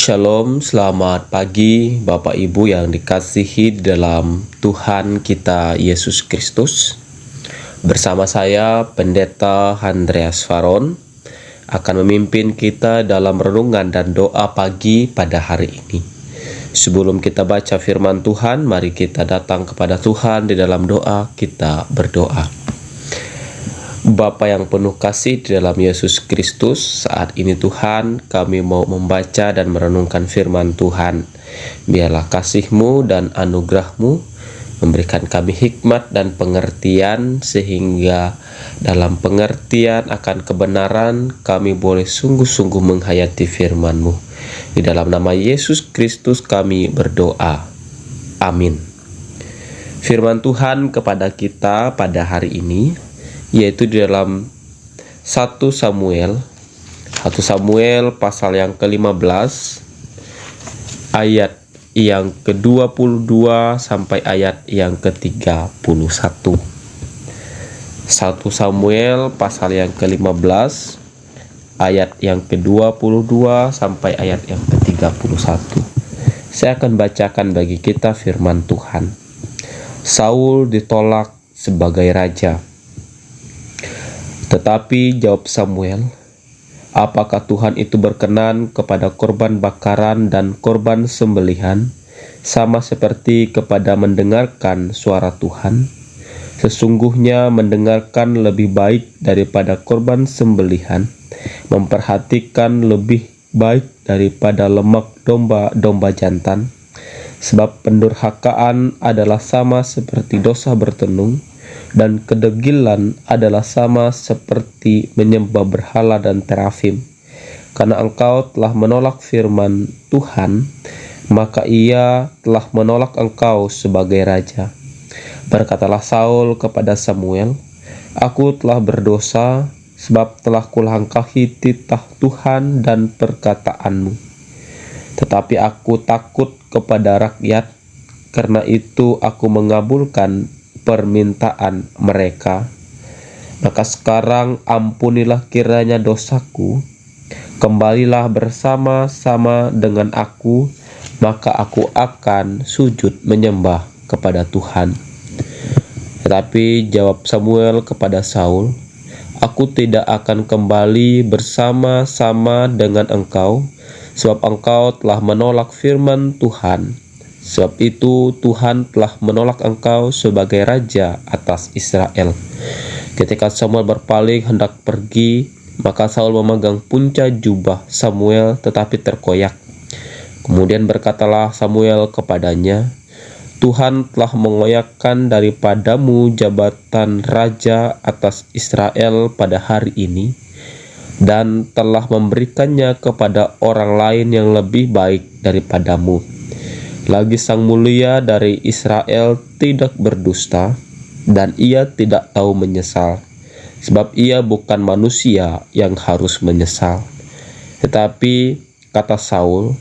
Shalom, selamat pagi Bapak Ibu yang dikasihi di dalam Tuhan kita Yesus Kristus. Bersama saya Pendeta Andreas Faron akan memimpin kita dalam renungan dan doa pagi pada hari ini. Sebelum kita baca firman Tuhan, mari kita datang kepada Tuhan di dalam doa, kita berdoa. Bapa yang penuh kasih di dalam Yesus Kristus, saat ini Tuhan kami mau membaca dan merenungkan firman Tuhan. Biarlah kasih-Mu dan anugerah-Mu memberikan kami hikmat dan pengertian, sehingga dalam pengertian akan kebenaran kami boleh sungguh-sungguh menghayati firman-Mu. Di dalam nama Yesus Kristus kami berdoa. Amin. Firman Tuhan kepada kita pada hari ini yaitu di dalam 1 Samuel pasal yang ke-15 ayat yang ke-22 sampai ayat yang ke-31. 1 Samuel pasal yang ke-15 ayat yang ke-22 sampai ayat yang ke-31. Saya akan bacakan bagi kita firman Tuhan. Saul ditolak sebagai raja. Tetapi jawab Samuel, apakah Tuhan itu berkenan kepada korban bakaran dan korban sembelihan, sama seperti kepada mendengarkan suara Tuhan? Sesungguhnya mendengarkan lebih baik daripada korban sembelihan, memperhatikan lebih baik daripada lemak domba-domba jantan. Sebab pendurhakaan adalah sama seperti dosa bertenung, dan kedegilan adalah sama seperti menyembah berhala dan terafim. Karena engkau telah menolak firman Tuhan, maka ia telah menolak engkau sebagai raja. Berkatalah Saul kepada Samuel, aku telah berdosa, sebab telah kulangkahi titah Tuhan dan perkataanmu. Tetapi aku takut kepada rakyat, karena itu aku mengabulkan permintaan mereka. Maka sekarang ampunilah kiranya dosaku, kembalilah bersama-sama dengan aku, maka aku akan sujud menyembah kepada Tuhan. Tetapi jawab Samuel kepada Saul, aku tidak akan kembali bersama-sama dengan engkau, sebab engkau telah menolak firman Tuhan. Sebab itu Tuhan telah menolak engkau sebagai raja atas Israel. Ketika Samuel berpaling hendak pergi, maka Saul memegang punca jubah Samuel tetapi terkoyak. Kemudian berkatalah Samuel kepadanya, Tuhan telah mengoyakkan daripadamu jabatan raja atas Israel pada hari ini, dan telah memberikannya kepada orang lain yang lebih baik daripadamu. Lagi Sang Mulia dari Israel tidak berdusta, dan ia tidak tahu menyesal, sebab ia bukan manusia yang harus menyesal. Tetapi kata Saul,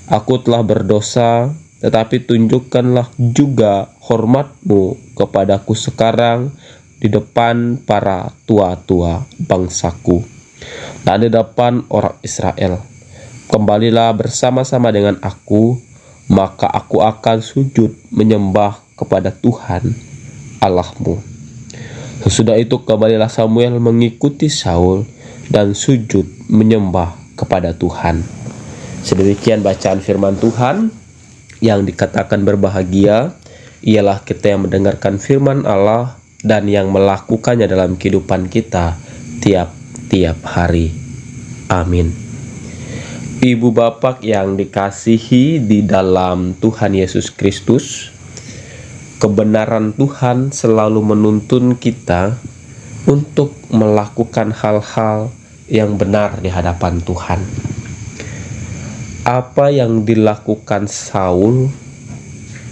aku telah berdosa, tetapi tunjukkanlah juga hormatmu kepadaku sekarang di depan para tua-tua bangsaku dan di depan orang Israel. Kembalilah bersama-sama dengan aku, maka aku akan sujud menyembah kepada Tuhan Allahmu. Sesudah itu kembalilah Samuel mengikuti Saul dan sujud menyembah kepada Tuhan. Sedemikian bacaan firman Tuhan. Yang dikatakan berbahagia ialah kita yang mendengarkan firman Allah dan yang melakukannya dalam kehidupan kita tiap-tiap hari. Amin. Ibu bapak yang dikasihi di dalam Tuhan Yesus Kristus, kebenaran Tuhan selalu menuntun kita untuk melakukan hal-hal yang benar di hadapan Tuhan. Apa yang dilakukan Saul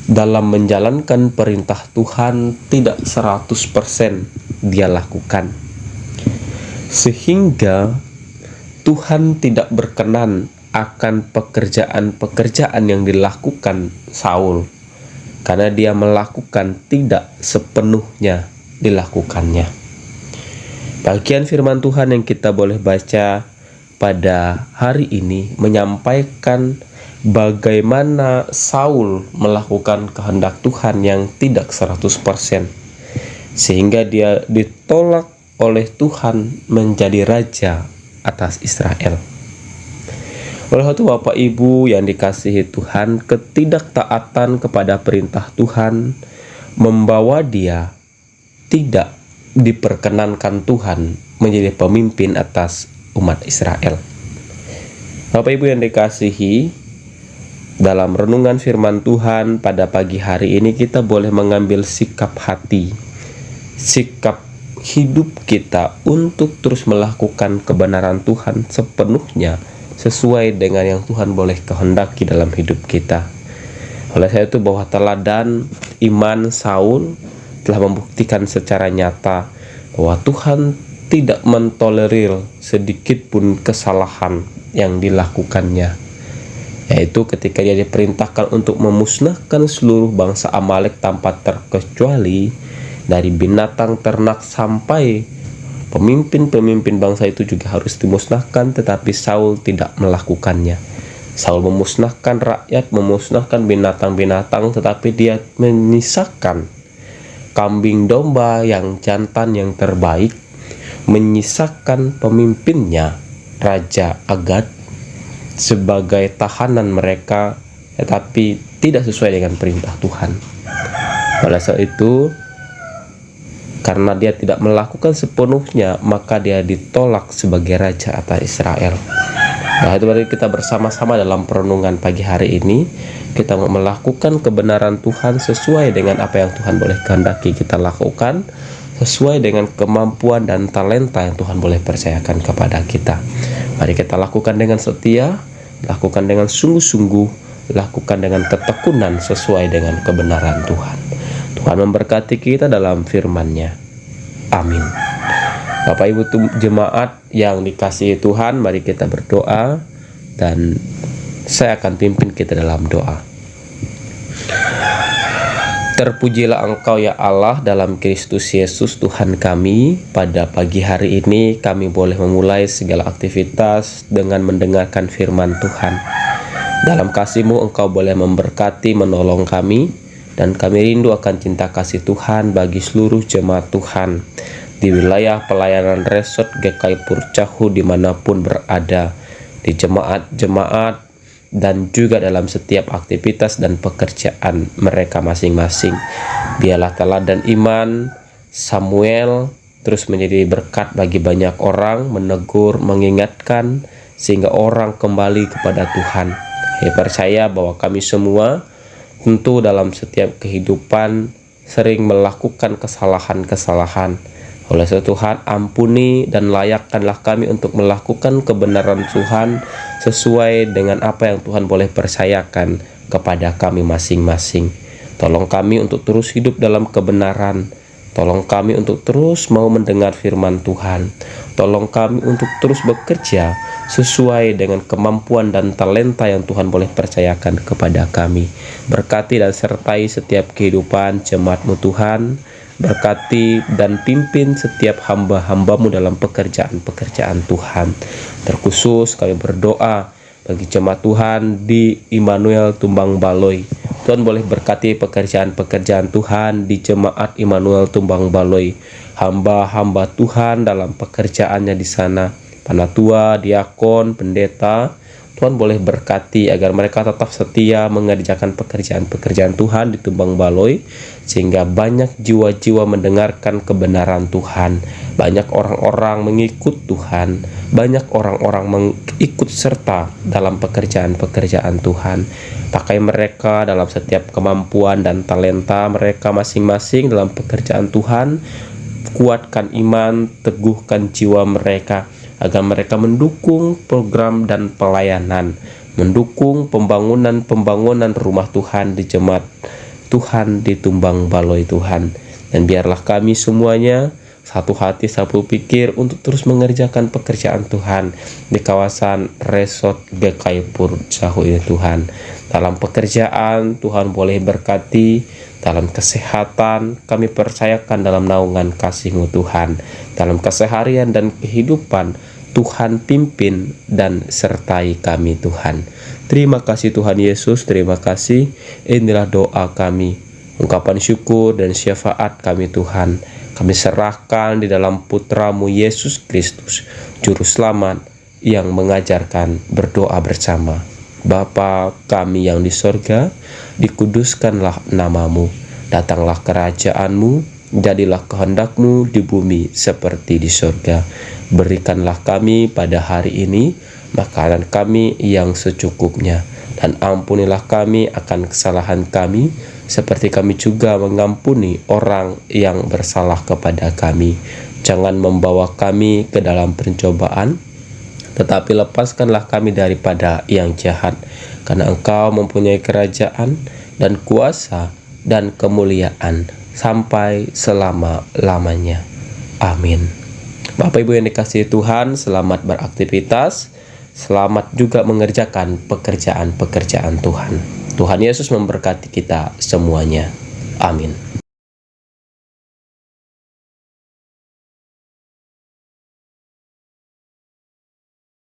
dalam menjalankan perintah Tuhan tidak 100% dia lakukan, sehingga Tuhan tidak berkenan akan pekerjaan-pekerjaan yang dilakukan Saul, karena dia melakukan tidak sepenuhnya dilakukannya. Bagian firman Tuhan yang kita boleh baca pada hari ini menyampaikan bagaimana Saul melakukan kehendak Tuhan yang tidak 100%, sehingga dia ditolak oleh Tuhan menjadi raja atas Israel. Oleh itu Bapak Ibu yang dikasihi Tuhan, ketidaktaatan kepada perintah Tuhan membawa dia tidak diperkenankan Tuhan menjadi pemimpin atas umat Israel. Bapak Ibu yang dikasihi, dalam renungan firman Tuhan pada pagi hari ini kita boleh mengambil sikap hati, sikap hidup kita untuk terus melakukan kebenaran Tuhan sepenuhnya sesuai dengan yang Tuhan boleh kehendaki dalam hidup kita. Oleh sebab itu bahwa teladan iman Saul telah membuktikan secara nyata bahwa Tuhan tidak mentolerir sedikit pun kesalahan yang dilakukannya, yaitu ketika dia diperintahkan untuk memusnahkan seluruh bangsa Amalek tanpa terkecuali, dari binatang ternak sampai pemimpin-pemimpin bangsa itu juga harus dimusnahkan, tetapi Saul tidak melakukannya. Saul memusnahkan rakyat, memusnahkan binatang-binatang, tetapi dia menyisakan kambing domba yang jantan yang terbaik, menyisakan pemimpinnya Raja Agag sebagai tahanan mereka, tetapi tidak sesuai dengan perintah Tuhan. Oleh sebab itu, karena dia tidak melakukan sepenuhnya, maka dia ditolak sebagai raja atas Israel. Nah, itu berarti kita bersama-sama dalam perenungan pagi hari ini, kita mau melakukan kebenaran Tuhan sesuai dengan apa yang Tuhan boleh kehendaki kita lakukan, sesuai dengan kemampuan dan talenta yang Tuhan boleh percayakan kepada kita. Mari kita lakukan dengan setia, lakukan dengan sungguh-sungguh, lakukan dengan ketekunan sesuai dengan kebenaran Tuhan. Tuhan memberkati kita dalam firman-Nya. Amin. Bapak Ibu jemaat yang dikasihi Tuhan, mari kita berdoa dan saya akan pimpin kita dalam doa. Terpujilah Engkau ya Allah dalam Kristus Yesus Tuhan kami. Pada pagi hari ini kami boleh memulai segala aktivitas dengan mendengarkan firman Tuhan. Dalam kasih-Mu Engkau boleh memberkati, menolong kami, dan kami rindu akan cinta kasih Tuhan bagi seluruh jemaat Tuhan di wilayah pelayanan Resort GKI Purcahu dimanapun berada, di jemaat-jemaat, dan juga dalam setiap aktivitas dan pekerjaan mereka masing-masing. Biarlah teladan iman Samuel terus menjadi berkat bagi banyak orang, menegur, mengingatkan, sehingga orang kembali kepada Tuhan. Saya percaya bahwa kami semua tentu dalam setiap kehidupan sering melakukan kesalahan-kesalahan. Oleh sebab Tuhan, ampuni dan layakkanlah kami untuk melakukan kebenaran Tuhan sesuai dengan apa yang Tuhan boleh percayakan kepada kami masing-masing. Tolong kami untuk terus hidup dalam kebenaran. Tolong kami untuk terus mau mendengar firman Tuhan. Tolong kami untuk terus bekerja sesuai dengan kemampuan dan talenta yang Tuhan boleh percayakan kepada kami. Berkati dan sertai setiap kehidupan jemaat-Mu Tuhan. Berkati dan pimpin setiap hamba-hamba-Mu dalam pekerjaan-pekerjaan Tuhan. Terkhusus kami berdoa bagi jemaat Tuhan di Immanuel Tumbang Baloi. Tuhan boleh berkati pekerjaan-pekerjaan Tuhan di jemaat Immanuel Tumbang Baloi. Hamba-hamba Tuhan dalam pekerjaannya di sana, panatua, diakon, pendeta, Tuhan boleh berkati agar mereka tetap setia mengerjakan pekerjaan-pekerjaan Tuhan di Tumbang Baloi, sehingga banyak jiwa-jiwa mendengarkan kebenaran Tuhan, banyak orang-orang mengikut Tuhan, banyak orang-orang mengikut serta dalam pekerjaan-pekerjaan Tuhan. Pakai mereka dalam setiap kemampuan dan talenta mereka masing-masing dalam pekerjaan Tuhan. Kuatkan iman, teguhkan jiwa mereka, agar mereka mendukung program dan pelayanan, mendukung pembangunan rumah Tuhan di jemaat Tuhan di Tumbang Baloi Tuhan. Dan biarlah kami semuanya satu hati, satu pikir untuk terus mengerjakan pekerjaan Tuhan di kawasan Resort GKI Purcahu ini Tuhan. Dalam pekerjaan Tuhan boleh berkati, dalam kesehatan kami percayakan dalam naungan kasih-Mu Tuhan. Dalam keseharian dan kehidupan Tuhan pimpin dan sertai kami Tuhan. Terima kasih Tuhan Yesus, terima kasih. Inilah doa kami, ungkapan syukur dan syafaat kami Tuhan. Kami serahkan di dalam Putra-Mu Yesus Kristus, Juru Selamat yang mengajarkan berdoa bersama. Bapa kami yang di sorga, dikuduskanlah nama-Mu, datanglah kerajaan-Mu, jadilah kehendak-Mu di bumi seperti di sorga. Berikanlah kami pada hari ini makanan kami yang secukupnya, dan ampunilah kami akan kesalahan kami, seperti kami juga mengampuni orang yang bersalah kepada kami. Jangan membawa kami ke dalam pencobaan, tetapi lepaskanlah kami daripada yang jahat, karena Engkau mempunyai kerajaan dan kuasa dan kemuliaan sampai selama-lamanya. Amin. Bapak Ibu yang dikasihi Tuhan, selamat beraktivitas, selamat juga mengerjakan pekerjaan-pekerjaan Tuhan. Tuhan Yesus memberkati kita semuanya. Amin.